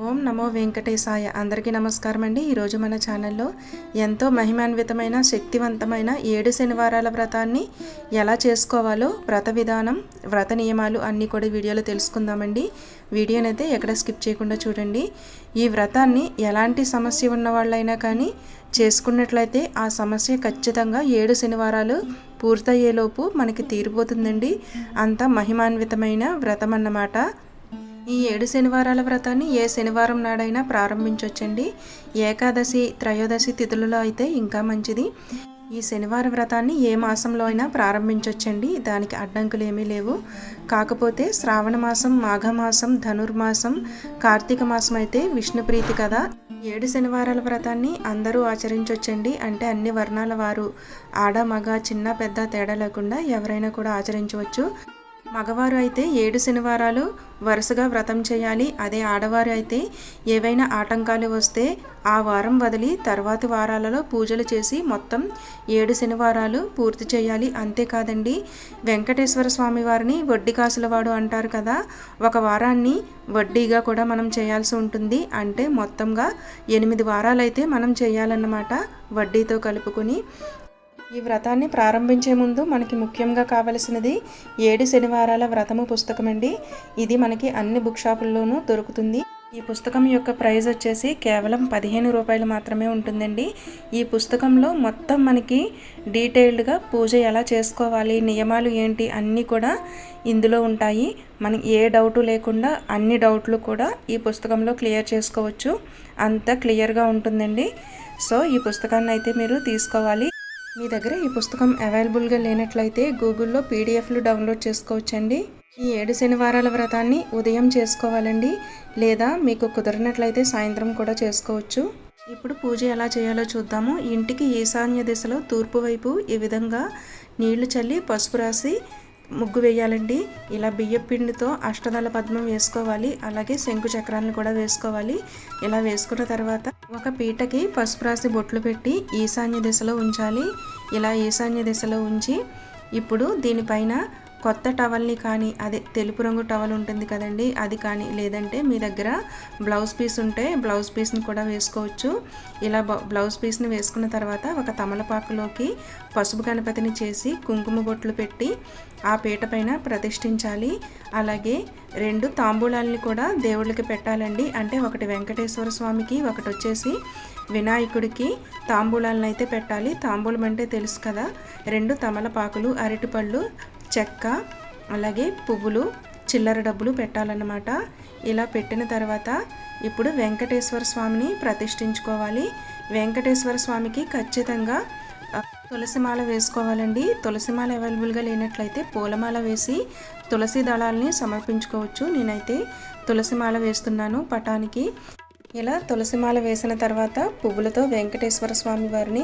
ఓం నమో వెంకటేశాయ. అందరికీ నమస్కారం అండి. ఈరోజు మన ఛానల్లో ఎంతో మహిమాన్వితమైన శక్తివంతమైన 7 శనివారాల వ్రతాన్ని ఎలా చేసుకోవాలో వ్రత విధానం, వ్రత నియమాలు అన్నీ కూడా వీడియోలో తెలుసుకుందామండి. వీడియోనైతే ఎక్కడ స్కిప్ చేయకుండా చూడండి. ఈ వ్రతాన్ని ఎలాంటి సమస్య ఉన్న వాళ్ళైనా కానీ చేసుకున్నట్లయితే ఆ సమస్య ఖచ్చితంగా 7 శనివారాలు పూర్తయ్యేలోపు మనకి తీరిపోతుందండి. అంత మహిమాన్వితమైన వ్రతం అన్నమాట. ఈ 7 శనివారాల వ్రతాన్ని ఏ శనివారం నాడైనా ప్రారంభించవచ్చండి. ఏకాదశి, త్రయోదశి తిథులలో అయితే ఇంకా మంచిది. ఈ శనివార వ్రతాన్ని ఏ మాసంలో అయినా ప్రారంభించవచ్చండి. దానికి అడ్డంకులు ఏమీ లేవు. కాకపోతే శ్రావణ మాసం, మాఘమాసం, ధనుర్మాసం, కార్తీక మాసం అయితే విష్ణుప్రీతి కదా. 7 శనివారాల వ్రతాన్ని అందరూ ఆచరించవచ్చండి. అంటే అన్ని వర్ణాల వారు, ఆడ మగ చిన్న పెద్ద తేడా లేకుండా ఎవరైనా కూడా ఆచరించవచ్చు. మగవారు అయితే 7 శనివారాలు వరుసగా వ్రతం చేయాలి. అదే ఆడవారు అయితే ఏవైనా ఆటంకాలు వస్తే ఆ వారం వదిలి తర్వాతి వారాలలో పూజలు చేసి మొత్తం 7 శనివారాలు పూర్తి చేయాలి. అంతేకాదండి, వెంకటేశ్వర స్వామి వారిని వడ్డీ కాసులవాడు అంటారు కదా. ఒక వారాన్ని వడ్డీగా కూడా మనం చేయాల్సి ఉంటుంది. అంటే మొత్తంగా 8 వారాలైతే మనం చేయాలన్నమాట, వడ్డీతో కలుపుకొని. ఈ వ్రతాన్ని ప్రారంభించే ముందు మనకి ముఖ్యంగా కావలసినది 7 శనివారాల వ్రతము పుస్తకం అండి. ఇది మనకి అన్ని బుక్ షాపుల్లోనూ దొరుకుతుంది. ఈ పుస్తకం యొక్క ప్రైస్ వచ్చేసి కేవలం 15 రూపాయలు మాత్రమే ఉంటుందండి. ఈ పుస్తకంలో మొత్తం మనకి డీటెయిల్డ్గా పూజ ఎలా చేసుకోవాలి, నియమాలు ఏంటి అన్నీ కూడా ఇందులో ఉంటాయి. మనకి ఏ డౌటు లేకుండా అన్ని డౌట్లు కూడా ఈ పుస్తకంలో క్లియర్ చేసుకోవచ్చు. అంత క్లియర్గా ఉంటుందండి. సో ఈ పుస్తకాన్ని అయితే మీరు తీసుకోవాలి. మీ దగ్గర ఈ పుస్తకం అవైలబుల్గా లేనట్లయితే గూగుల్లో పీడిఎఫ్లు డౌన్లోడ్ చేసుకోవచ్చండి. ఈ 7 శనివారాల వ్రతాన్ని ఉదయం చేసుకోవాలండి, లేదా మీకు కుదరినట్లయితే సాయంత్రం కూడా చేసుకోవచ్చు. ఇప్పుడు పూజ ఎలా చేయాలో చూద్దాము. ఇంటికి ఈశాన్య దిశలో తూర్పు వైపు ఈ విధంగా నీళ్లు చల్లి పసుపు రాసి ముగ్గు వేయాలండి. ఇలా బియ్యం పిండితో అష్టదళ పద్మం వేసుకోవాలి. అలాగే శంకు చక్రాలను కూడా వేసుకోవాలి. ఇలా వేసుకున్న తర్వాత ఒక పీటకి పసుపు రాసి బొట్లు పెట్టి ఈశాన్య దిశలో ఉంచాలి. ఇలా ఈశాన్య దిశలో ఉంచి ఇప్పుడు దీనిపైన కొత్త టవల్ని కానీ, అదే తెలుపు రంగు టవల్ ఉంటుంది కదండి, అది కానీ, లేదంటే మీ దగ్గర బ్లౌజ్ పీస్ ఉంటే బ్లౌజ్ పీస్ని కూడా వేసుకోవచ్చు. ఇలా బ్లౌజ్ పీస్ని వేసుకున్న తర్వాత ఒక తమలపాకులోకి పసుపు గణపతిని చేసి కుంకుమ బొట్లు పెట్టి ఆ పీట పైన ప్రతిష్ఠించాలి. అలాగే 2 తాంబూలాలని కూడా దేవుళ్ళకి పెట్టాలండి. అంటే ఒకటి వెంకటేశ్వర స్వామికి, ఒకటి వచ్చేసి వినాయకుడికి తాంబూలాలను అయితే పెట్టాలి. తాంబూలం అంటే తెలుసు కదా, 2 తమలపాకులు, అరటిపళ్ళు, చెక్క, అలాగే పువ్వులు, చిల్లర డబ్బులు పెట్టాలన్నమాట. ఇలా పెట్టిన తర్వాత ఇప్పుడు వెంకటేశ్వర స్వామిని ప్రతిష్ఠించుకోవాలి. వెంకటేశ్వర స్వామికి ఖచ్చితంగా తులసిమాల వేసుకోవాలండి. తులసిమాల అవైలబుల్గా లేనట్లయితే పూలమాల వేసి తులసి దళాలని సమర్పించుకోవచ్చు. నేనైతే తులసిమాల వేస్తున్నాను పటానికి. ఇలా తులసిమాల వేసిన తర్వాత పువ్వులతో వెంకటేశ్వర స్వామి వారిని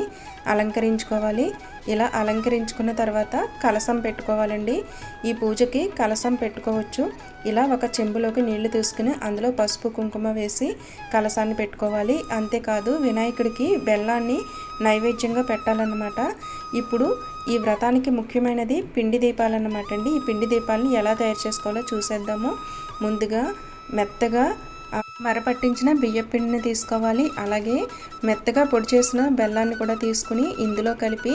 అలంకరించుకోవాలి. ఇలా అలంకరించుకున్న తర్వాత కలశం పెట్టుకోవాలండి. ఈ పూజకి కలశం పెట్టుకోవచ్చు. ఇలా ఒక చెంబులోకి నీళ్లు తీసుకుని అందులో పసుపు కుంకుమ వేసి కలశాన్ని పెట్టుకోవాలి. అంతేకాదు వినాయకుడికి బెల్లాన్ని నైవేద్యంగా పెట్టాలన్నమాట. ఇప్పుడు ఈ వ్రతానికి ముఖ్యమైనది పిండి దీపాలు అన్నమాట అండి. ఈ పిండి దీపాలని ఎలా తయారు చేసుకోవాలో చూసేద్దాము. ముందుగా మెత్తగా మరపట్టించిన బియ్యం పిండిని తీసుకోవాలి. అలాగే మెత్తగా పొడి చేసిన బెల్లాన్ని కూడా తీసుకుని ఇందులో కలిపి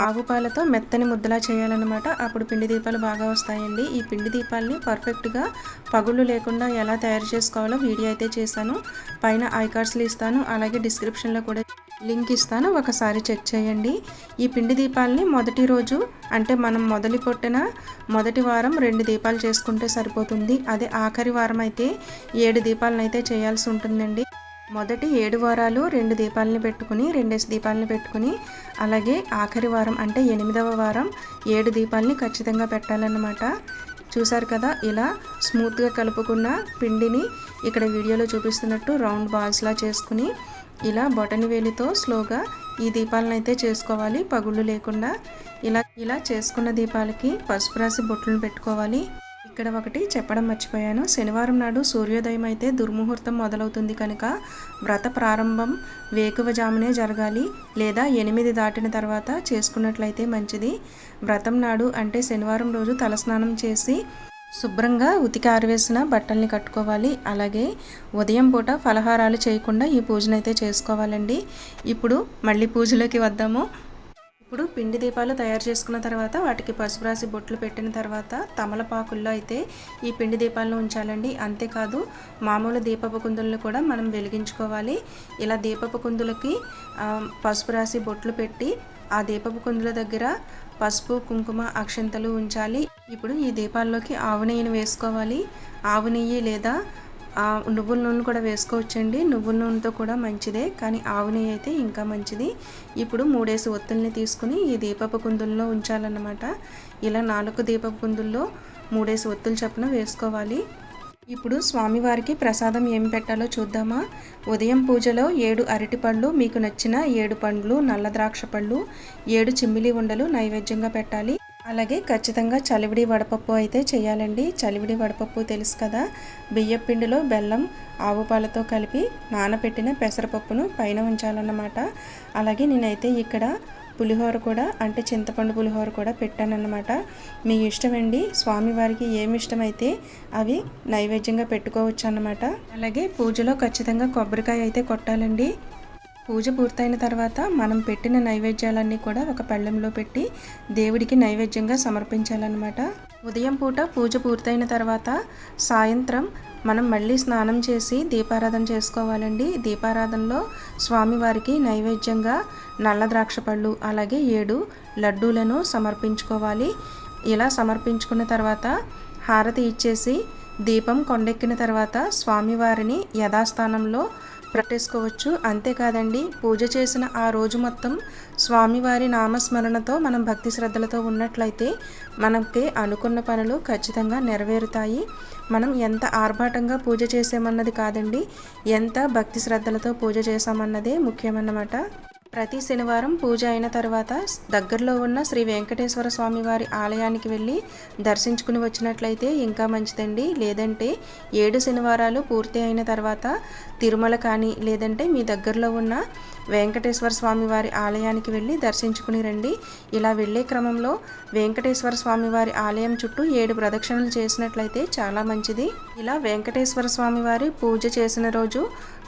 ఆవు పాలతో మెత్తని ముద్దలా చేయాలన్నమాట. అప్పుడు పిండి దీపాలు బాగా వస్తాయండి. ఈ పిండి దీపాలని పర్ఫెక్ట్గా పగుళ్ళు లేకుండా ఎలా తయారు చేసుకోవాలో వీడియో అయితే చేశాను. పైన ఐకార్డ్స్లు ఇస్తాను, అలాగే డిస్క్రిప్షన్లో కూడా లింక్ ఇస్తాను, ఒకసారి చెక్ చేయండి. ఈ పిండి దీపాలని మొదటి రోజు అంటే మనం మొదలుపెట్టిన మొదటి వారం 2 దీపాలు చేసుకుంటే సరిపోతుంది. అదే ఆఖరి వారం అయితే 7 దీపాలను అయితే చేయాల్సి ఉంటుందండి. మొదటి 7 వారాలు 2 దీపాలని పెట్టుకుని 2 దీపాలని పెట్టుకుని, అలాగే ఆఖరి వారం అంటే 8వ వారం 7 దీపాలని ఖచ్చితంగా పెట్టాలన్నమాట. చూసారు కదా, ఇలా స్మూత్గా కలుపుకున్న పిండిని ఇక్కడ వీడియోలో చూపిస్తున్నట్టు రౌండ్ బాల్స్లా చేసుకుని ఇలా బొటని వేలితో స్లోగా ఈ దీపాలను అయితే చేసుకోవాలి, పగుళ్ళు లేకుండా. ఇలా చేసుకున్న దీపాలకి పసుపు రాసి బొట్లను పెట్టుకోవాలి. ఇక్కడ ఒకటి చెప్పడం మర్చిపోయాను. శనివారం నాడు సూర్యోదయం అయితే దుర్ముహూర్తం మొదలవుతుంది కనుక వ్రత ప్రారంభం వేకువజామునే జరగాలి, లేదా 8 దాటిన తర్వాత చేసుకున్నట్లయితే మంచిది. వ్రతం నాడు అంటే శనివారం రోజు తలస్నానం చేసి శుభ్రంగా ఉతికి ఆరవేసిన బట్టల్ని కట్టుకోవాలి. అలాగే ఉదయం పూట ఫలహారాలు చేయకుండా ఈ పూజనైతే చేసుకోవాలండి. ఇప్పుడు మళ్ళీ పూజలోకి వద్దాము. ఇప్పుడు పిండి దీపాలు తయారు చేసుకున్న తర్వాత వాటికి పసుపు రాసి బొట్లు పెట్టిన తర్వాత తమలపాకుల్లో అయితే ఈ పిండి దీపాలను ఉంచాలండి. అంతేకాదు మామూలు దీపపు కుందులను కూడా మనం వెలిగించుకోవాలి. ఇలా దీపపు కుందులకి పసుపు రాసి బొట్లు పెట్టి ఆ దీపపు కుందుల దగ్గర పసుపు కుంకుమ అక్షంతలు ఉంచాలి. ఇప్పుడు ఈ దీపాల్లోకి ఆవు నెయ్యిని వేసుకోవాలి. ఆవు నెయ్యి లేదా నువ్వుల నూనె కూడా వేసుకోవచ్చండి. నువ్వుల నూనెతో కూడా మంచిదే, కానీ ఆవు నెయ్యి అయితే ఇంకా మంచిది. ఇప్పుడు 3 ఒత్తుల్ని తీసుకుని ఈ దీపపు కుందుల్లో ఉంచాలన్నమాట. ఇలా 4 దీపపు కుందుల్లో 3 ఒత్తులు చొప్పున వేసుకోవాలి. ఇప్పుడు స్వామివారికి ప్రసాదం ఏమి పెట్టాలో చూద్దామా. ఉదయం పూజలో 7 అరటిపళ్ళు, మీకు నచ్చిన 7 పండ్లు, నల్ల ద్రాక్ష పళ్ళు, 7 చిమ్మిలి ఉండలు నైవేద్యంగా పెట్టాలి. అలాగే ఖచ్చితంగా చలివిడి వడపప్పు అయితే చేయాలండి. చలివిడి వడపప్పు తెలుసు కదా, బియ్యం పిండిలో బెల్లం ఆవు పాలతో కలిపి నానబెట్టిన పెసరపప్పును పైన ఉంచాలన్నమాట. అలాగే నేనైతే ఇక్కడ పులిహోర కూడా, అంటే చింతపండు పులిహోర కూడా పెట్టానన్నమాట. మీ ఇష్టమండి, స్వామివారికి ఏమి ఇష్టమైతే అవి నైవేద్యంగా పెట్టుకోవచ్చు అన్నమాట. అలాగే పూజలో ఖచ్చితంగా కొబ్బరికాయ అయితే కొట్టాలండి. పూజ పూర్తయిన తర్వాత మనం పెట్టిన నైవేద్యాలన్నీ కూడా ఒక పళ్ళెంలో పెట్టి దేవుడికి నైవేద్యంగా సమర్పించాలన్నమాట. ఉదయం పూట పూజ పూర్తయిన తర్వాత సాయంత్రం మనం మళ్ళీ స్నానం చేసి దీపారాధన చేసుకోవాలండి. దీపారాధనలో స్వామివారికి నైవేద్యంగా నల్ల ద్రాక్ష పళ్ళు, అలాగే 7 లడ్డూలను సమర్పించుకోవాలి. ఇలా సమర్పించుకున్న తర్వాత హారతి ఇచ్చేసి దీపం కొండెక్కిన తర్వాత స్వామివారిని యథాస్థానంలో పెట్టేసుకోవచ్చు. అంతేకాదండి, పూజ చేసిన ఆ రోజు మొత్తం స్వామివారి నామస్మరణతో మనం భక్తి శ్రద్ధలతో ఉన్నట్లయితే మనకి అనుకున్న పనులు ఖచ్చితంగా నెరవేరుతాయి. మనం ఎంత ఆర్భాటంగా పూజ చేసామన్నది కాదండి, ఎంత భక్తి శ్రద్ధలతో పూజ చేసామన్నదే ముఖ్యమన్నమాట. ప్రతి శనివారం పూజ అయిన తర్వాత దగ్గరలో ఉన్న శ్రీ వెంకటేశ్వర స్వామి వారి ఆలయానికి వెళ్ళి దర్శించుకుని వచ్చినట్లయితే ఇంకా మంచిదండి. లేదంటే 7 శనివారాలు పూర్తి అయిన తర్వాత తిరుమల కానీ, లేదంటే మీ దగ్గరలో ఉన్న వెంకటేశ్వర స్వామి వారి ఆలయానికి వెళ్ళి దర్శించుకుని రండి. ఇలా వెళ్ళే క్రమంలో వెంకటేశ్వర స్వామి వారి ఆలయం చుట్టూ 7 ప్రదక్షిణలు చేసినట్లయితే చాలా మంచిది. ఇలా వెంకటేశ్వర స్వామి వారి పూజ చేసిన రోజు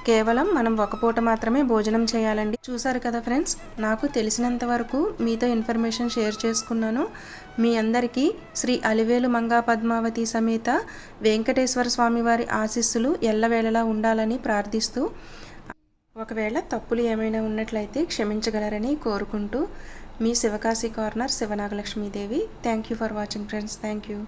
కేవలం మనం ఒక పూట మాత్రమే భోజనం చేయాలండి. చూసారు కదా ఫ్రెండ్స్, నాకు తెలిసినంత వరకు మీతో ఇన్ఫర్మేషన్ షేర్ చేసుకున్నాను. మీ అందరికీ శ్రీ అలివేలు మంగా పద్మావతి సమేత వెంకటేశ్వర స్వామి వారి ఆశీస్సులు ఎల్లవేళలా ఉండాలని ప్రార్థిస్తూ, ఒకవేళ తప్పులు ఏమైనా ఉన్నట్లయితే క్షమించగలరని కోరుకుంటూ, మీ Sivakasi corner Sivanagalakshmidevi. Thank you for watching friends. Thank you.